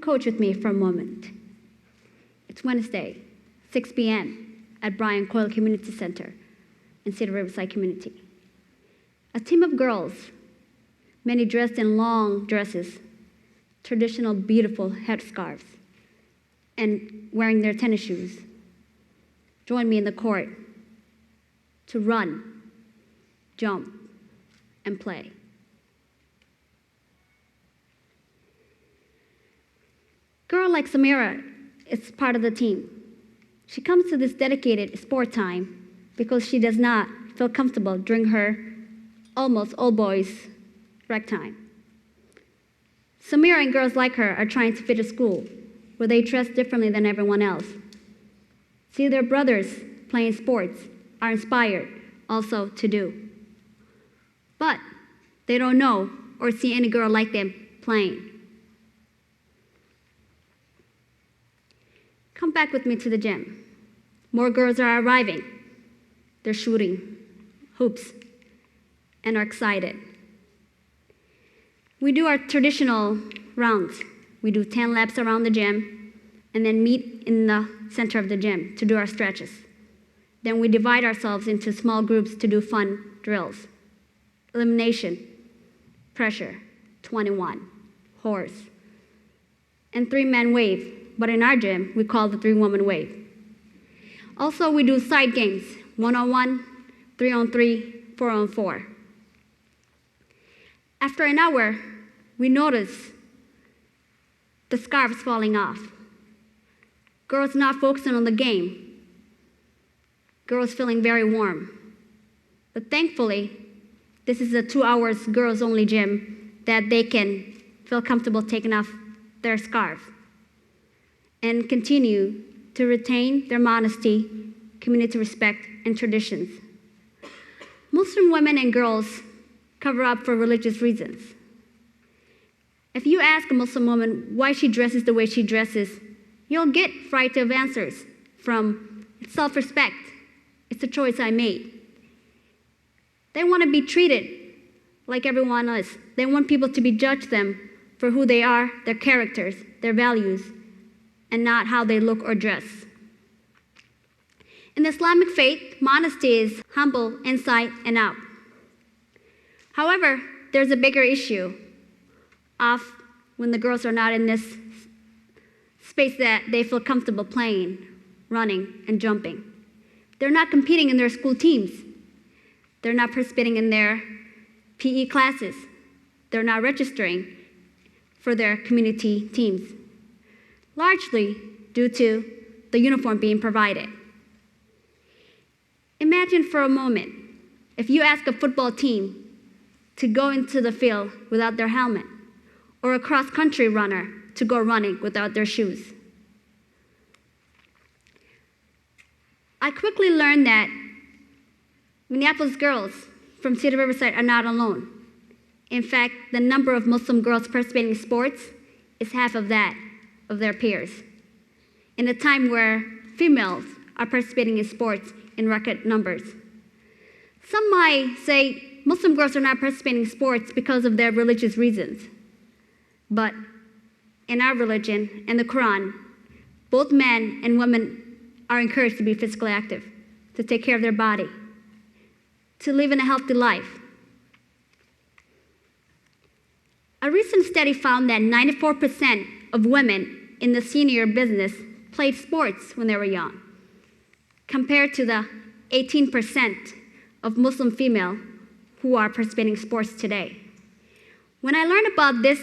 coach with me for a moment. It's Wednesday, 6 p.m. at Bryan Coyle Community Center in Cedar Riverside Community. A team of girls, many dressed in long dresses, traditional beautiful headscarves, and wearing their tennis shoes, joined me in the court to run, jump, and play. Girl like Samira is part of the team. She comes to this dedicated sport time because she does not feel comfortable during her almost all boys rec time. Samira and girls like her are trying to fit a school where they dress differently than everyone else. See their brothers playing sports are inspired also to do. But they don't know or see any girl like them playing. Come back with me to the gym. More girls are arriving. They're shooting hoops and are excited. We do our traditional rounds. We do 10 laps around the gym and then meet in the center of the gym to do our stretches. Then we divide ourselves into small groups to do fun drills. Elimination, pressure, 21, horse, and 3-man wave. But in our gym, we call the 3-woman wave. Also, we do side games, 1-on-1, 3-on-3, 4-on-4. After an hour, we notice the scarves falling off. Girls not focusing on the game. Girls feeling very warm. But thankfully, this is a 2 hours girls-only gym that they can feel comfortable taking off their scarves and continue to retain their modesty, community respect, and traditions. Muslim women and girls cover up for religious reasons. If you ask a Muslim woman why she dresses the way she dresses, you'll get a variety of answers from self-respect. It's a choice I made. They want to be treated like everyone else. They want people to be judged them for who they are, their characters, their values, and not how they look or dress. In the Islamic faith, modesty is humble inside and out. However, there's a bigger issue of when the girls are not in this space that they feel comfortable playing, running, and jumping. They're not competing in their school teams. They're not participating in their PE classes. They're not registering for their community teams, largely due to the uniform being provided. Imagine for a moment if you ask a football team to go into the field without their helmet, or a cross-country runner to go running without their shoes. I quickly learned that Minneapolis girls from Cedar Riverside are not alone. In fact, the number of Muslim girls participating in sports is half of that of their peers, in a time where females are participating in sports in record numbers. Some might say Muslim girls are not participating in sports because of their religious reasons. But in our religion and the Quran, both men and women are encouraged to be physically active, to take care of their body, to live in a healthy life. A recent study found that 94% of women in the senior business played sports when they were young, compared to the 18% of Muslim female who are participating in sports today. When I learned about this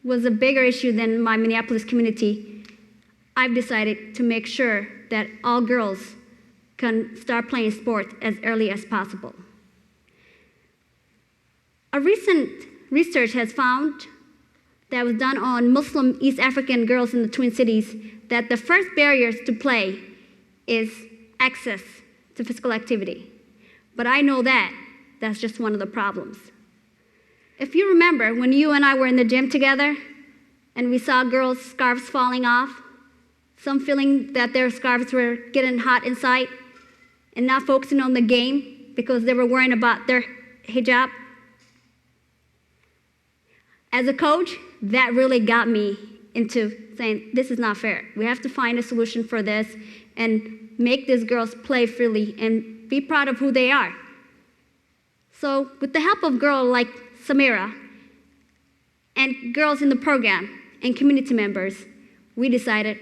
was a bigger issue than my Minneapolis community, I've decided to make sure that all girls can start playing sports as early as possible. A recent research has found that was done on Muslim East African girls in the Twin Cities that the first barriers to play is access to physical activity. But I know that that's just one of the problems. If you remember when you and I were in the gym together and we saw girls' scarves falling off, some feeling that their scarves were getting hot inside and not focusing on the game because they were worrying about their hijab. As a coach, that really got me into saying, this is not fair. We have to find a solution for this and make these girls play freely and be proud of who they are. So with the help of girls like Samira and girls in the program and community members, we decided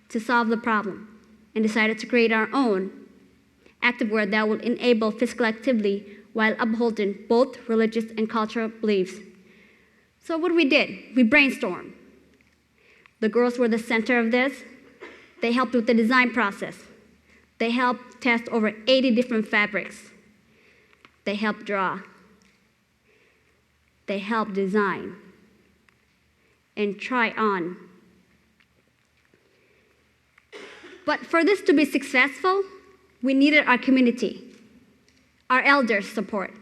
to solve the problem and decided to create our own activewear that will enable physical activity while upholding both religious and cultural beliefs. So what we did, we brainstormed. The girls were the center of this. They helped with the design process. They helped test over 80 different fabrics. They helped draw. They helped design and try on. But for this to be successful, we needed our community, our elders' support,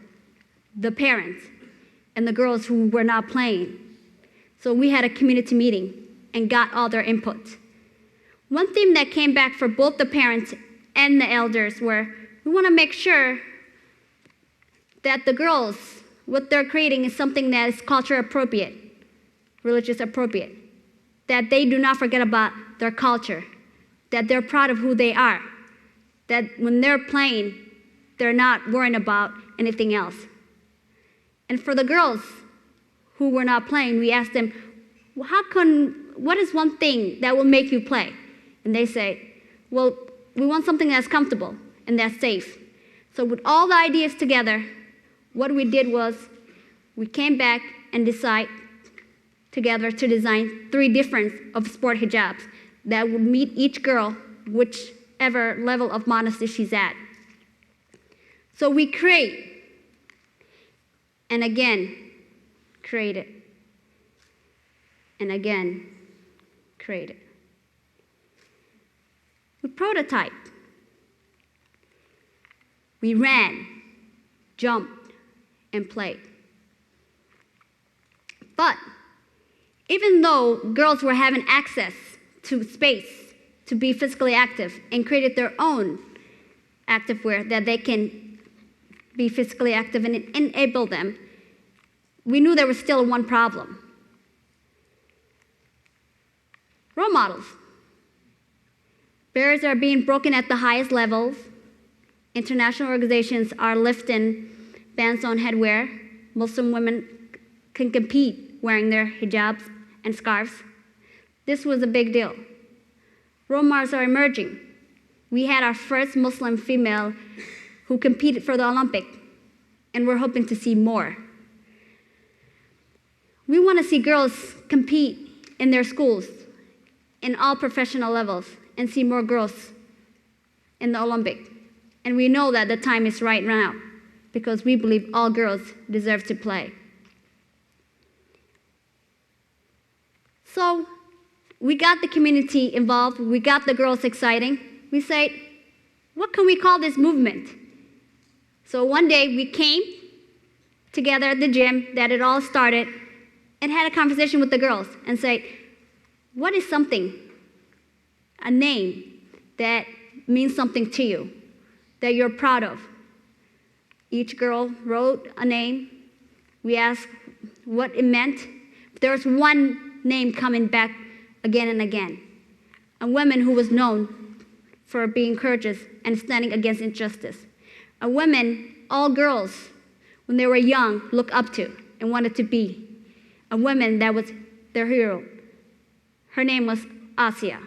the parents, and the girls who were not playing. So we had a community meeting and got all their input. One theme that came back for both the parents and the elders were, we want to make sure that the girls, what they're creating is something that is culture appropriate, religious appropriate, that they do not forget about their culture, that they're proud of who they are, that when they're playing, they're not worrying about anything else. And for the girls who were not playing, we asked them, well, what is one thing that will make you play? And they say, well, we want something that's comfortable and that's safe. So with all the ideas together, what we did was we came back and decided together to design 3 different of sport hijabs that would meet each girl, whichever level of modesty she's at. So we create, and again, create it, and again, create it. We prototyped. We ran, jumped, and played. But even though girls were having access to space to be physically active and created their own activewear that they can be physically active and enable them, we knew there was still one problem. Role models. Barriers are being broken at the highest levels. International organizations are lifting bans on headwear. Muslim women can compete wearing their hijabs and scarves. This was a big deal. Role models are emerging. We had our first Muslim female who competed for the Olympic, and we're hoping to see more. We want to see girls compete in their schools, in all professional levels, and see more girls in the Olympic. And we know that the time is right now, because we believe all girls deserve to play. So we got the community involved, we got the girls exciting. We said, what can we call this movement? So one day we came together at the gym that it all started and had a conversation with the girls and said, what is something, a name that means something to you, that you're proud of? Each girl wrote a name. We asked what it meant. There's one name coming back again and again. A woman who was known for being courageous and standing against injustice. A woman all girls, when they were young, looked up to and wanted to be. A woman that was their hero. Her name was Asia.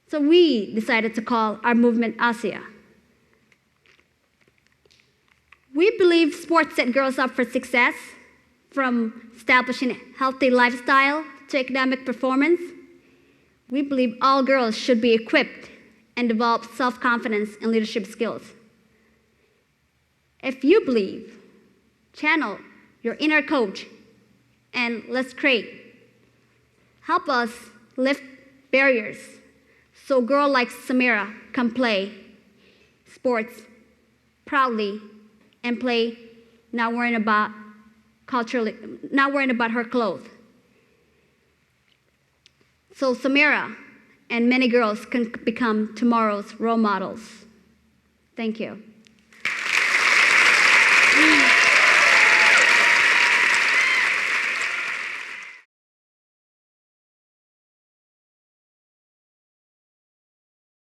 So we decided to call our movement Asia. We believe sports set girls up for success, from establishing a healthy lifestyle to academic performance. We believe all girls should be equipped and develop self-confidence and leadership skills. If you believe, channel your inner coach and let's create. Help us lift barriers so girls like Samira can play sports proudly and play not worrying about her clothes. So Samira and many girls can become tomorrow's role models. Thank you.